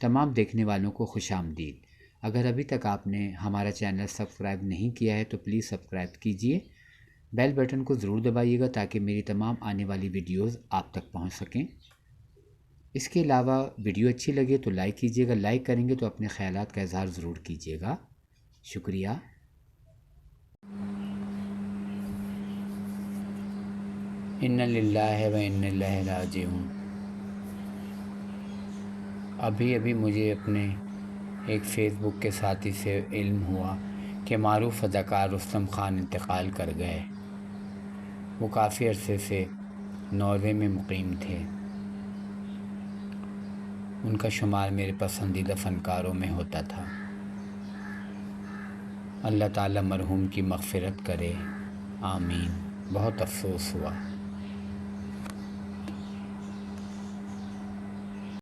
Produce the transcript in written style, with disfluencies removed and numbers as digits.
تمام دیکھنے والوں کو خوش آمدید۔ اگر ابھی تک آپ نے ہمارا چینل سبسکرائب نہیں کیا ہے تو پلیز سبسکرائب کیجئے، بیل بٹن کو ضرور دبائیے گا تاکہ میری تمام آنے والی ویڈیوز آپ تک پہنچ سکیں۔ اس کے علاوہ ویڈیو اچھی لگے تو لائک کیجئے گا، لائک کریں گے تو اپنے خیالات کا اظہار ضرور کیجئے گا۔ شکریہ۔ اِنَّ لِلَّهِ وَإِنَّ إِلَيْهِ رَاجِعُونَ۔ ابھی مجھے اپنے ایک فیس بک کے ساتھی سے علم ہوا کہ معروف اداکار رستم خان انتقال کر گئے۔ وہ کافی عرصے سے ناروے میں مقیم تھے۔ ان کا شمار میرے پسندیدہ فنکاروں میں ہوتا تھا۔ اللہ تعالیٰ مرحوم کی مغفرت کرے، آمین۔ بہت افسوس ہوا۔